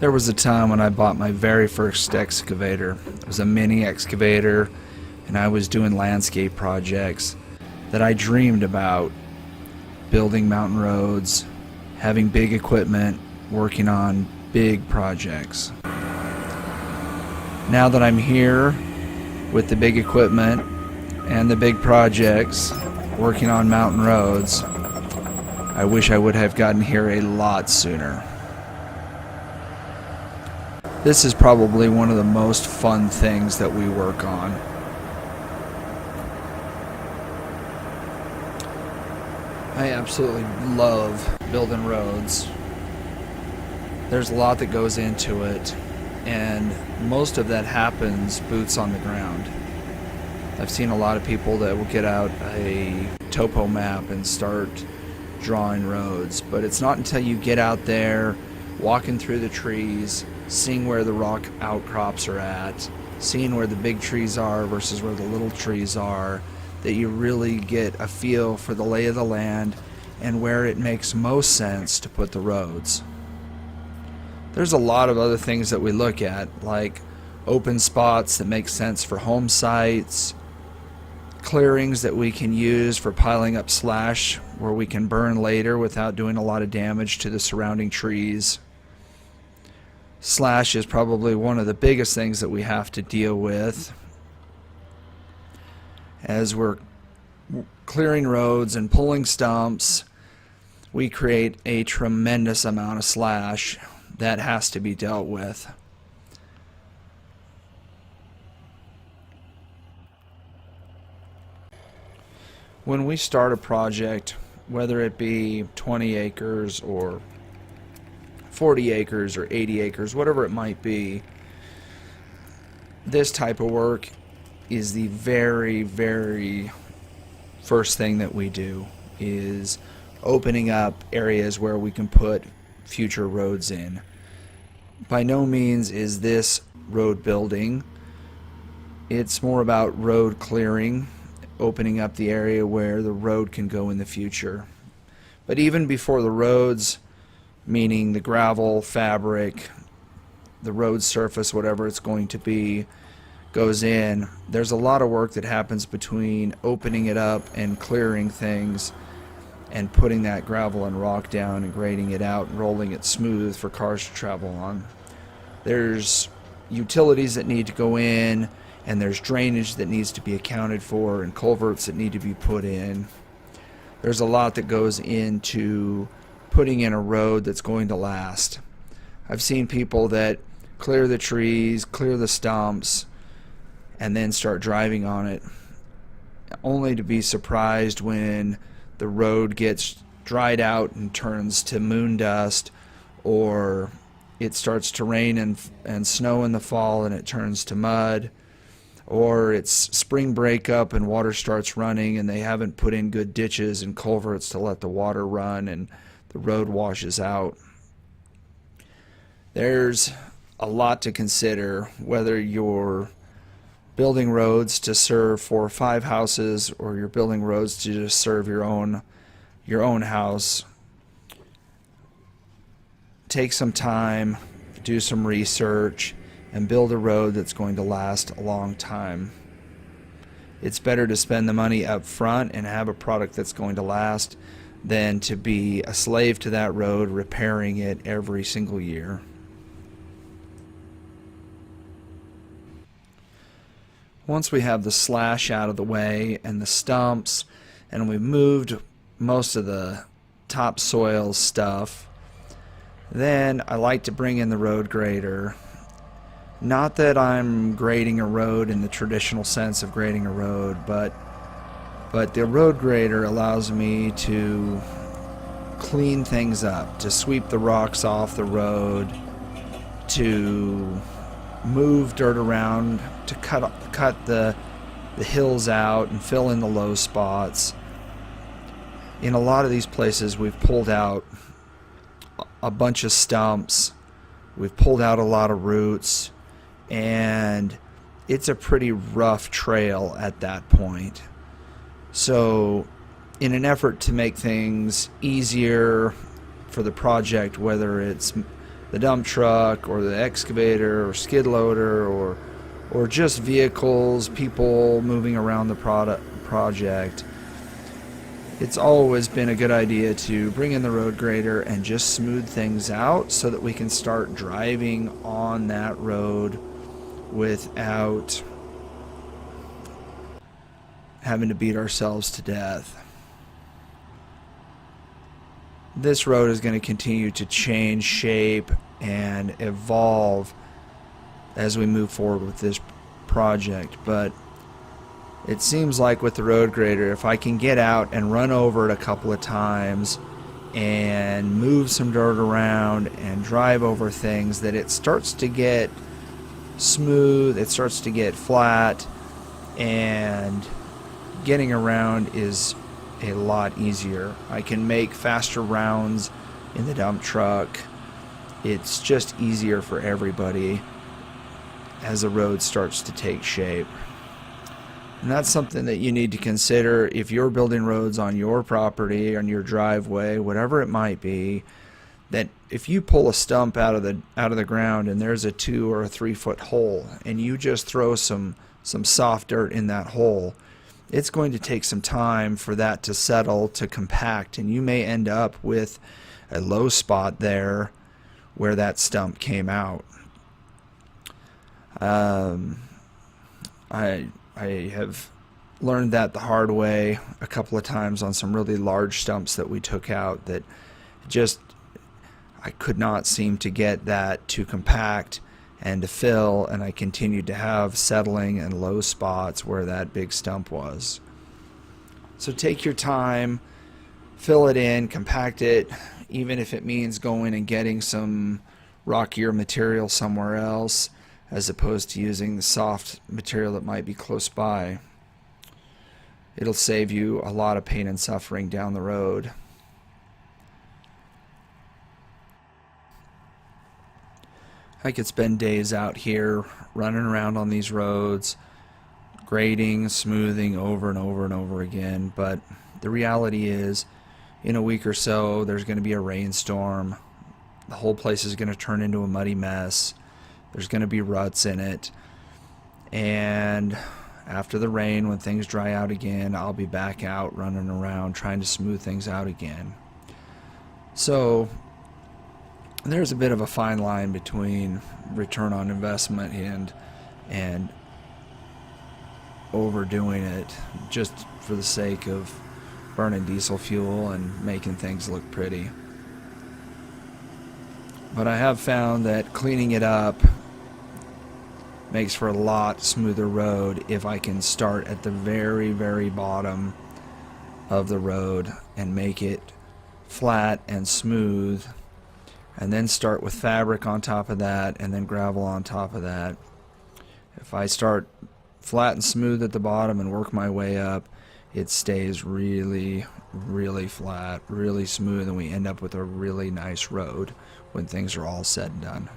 There was a time when I bought my very first excavator. It was a mini excavator, and I was doing landscape projects that I dreamed about: building mountain roads, having big equipment, working on big projects. Now that I'm here with the big equipment and the big projects, working on mountain roads, I wish I would have gotten here a lot sooner. This is probably one of the most fun things that we work on. I absolutely love building roads. There's a lot that goes into it, and most of that happens boots on the ground. I've seen a lot of people that will get out a topo map and start drawing roads, but it's not until you get out there, walking through the trees, seeing where the rock outcrops are at, seeing where the big trees are versus where the little trees are, that you really get a feel for the lay of the land and where it makes most sense to put the roads. There's a lot of other things that we look at, like open spots that make sense for home sites, clearings that we can use for piling up slash where we can burn later without doing a lot of damage to the surrounding trees. Slash is probably one of the biggest things that we have to deal with. As we're clearing roads and pulling stumps, we create a tremendous amount of slash that has to be dealt with. When we start a project, whether it be 20 acres or 40 acres or 80 acres, whatever it might be, this type of work is the very, very first thing that we do, is opening up areas where we can put future roads in. By no means is this road building. It's more about road clearing, opening up the area where the road can go in the future. But even before the roads, meaning the gravel, fabric, the road surface, whatever it's going to be, goes in, there's a lot of work that happens between opening it up and clearing things and putting that gravel and rock down and grading it out and rolling it smooth for cars to travel on. There's utilities that need to go in, and there's drainage that needs to be accounted for, and culverts that need to be put in. There's a lot that goes into putting in a road that's going to last. I've seen people that clear the trees, clear the stumps, and then start driving on it, only to be surprised when the road gets dried out and turns to moon dust, or it starts to rain and snow in the fall and it turns to mud, or it's spring breakup and water starts running and they haven't put in good ditches and culverts to let the water run and the road washes out. There's a lot to consider, whether you're building roads to serve 4 or 5 houses or you're building roads to just serve your own house. Take some time, do some research, and build a road that's going to last a long time. It's better to spend the money up front and have a product that's going to last than to be a slave to that road, repairing it every single year. Once we have the slash out of the way and the stumps, and we've moved most of the topsoil stuff, then I like to bring in the road grader. Not that I'm grading a road in the traditional sense of grading a road, but the road grader allows me to clean things up, to sweep the rocks off the road, to move dirt around, to cut the hills out and fill in the low spots. In a lot of these places we've pulled out a bunch of stumps, we've pulled out a lot of roots, and it's a pretty rough trail at that point. So in an effort to make things easier for the project, whether it's the dump truck or the excavator or skid loader or just vehicles, people moving around the project, it's always been a good idea to bring in the road grader and just smooth things out so that we can start driving on that road without having to beat ourselves to death. This road is going to continue to change shape and evolve as we move forward with this project, but it seems like with the road grader, if I can get out and run over it a couple of times and move some dirt around and drive over things, that it starts to get smooth, it starts to get flat, and getting around is a lot easier. I can make faster rounds in the dump truck. It's just easier for everybody as the road starts to take shape. And that's something that you need to consider if you're building roads on your property, on your driveway, whatever it might be, that if you pull a stump out of the ground and there's a 2 or a 3 foot hole and you just throw some soft dirt in that hole, it's going to take some time for that to settle, to compact, and you may end up with a low spot there where that stump came out. I have learned that the hard way a couple of times on some really large stumps that we took out, that just I could not seem to get that to compact and to fill, and I continued to have settling and low spots where that big stump was. So take your time, fill it in, compact it, even if it means going and getting some rockier material somewhere else as opposed to using the soft material that might be close by. It'll save you a lot of pain and suffering down the road. I could spend days out here running around on these roads, grading, smoothing over and over and over again, but the reality is, in a week or so, there's going to be a rainstorm. The whole place is going to turn into a muddy mess. There's going to be ruts in it. And after the rain, when things dry out again, I'll be back out running around trying to smooth things out again. So there's a bit of a fine line between return on investment and overdoing it just for the sake of burning diesel fuel and making things look pretty. But I have found that cleaning it up makes for a lot smoother road if I can start at the very, very bottom of the road and make it flat and smooth, and then start with fabric on top of that and then gravel on top of that. If I start flat and smooth at the bottom and work my way up, it stays really, really flat, really smooth, and we end up with a really nice road when things are all said and done.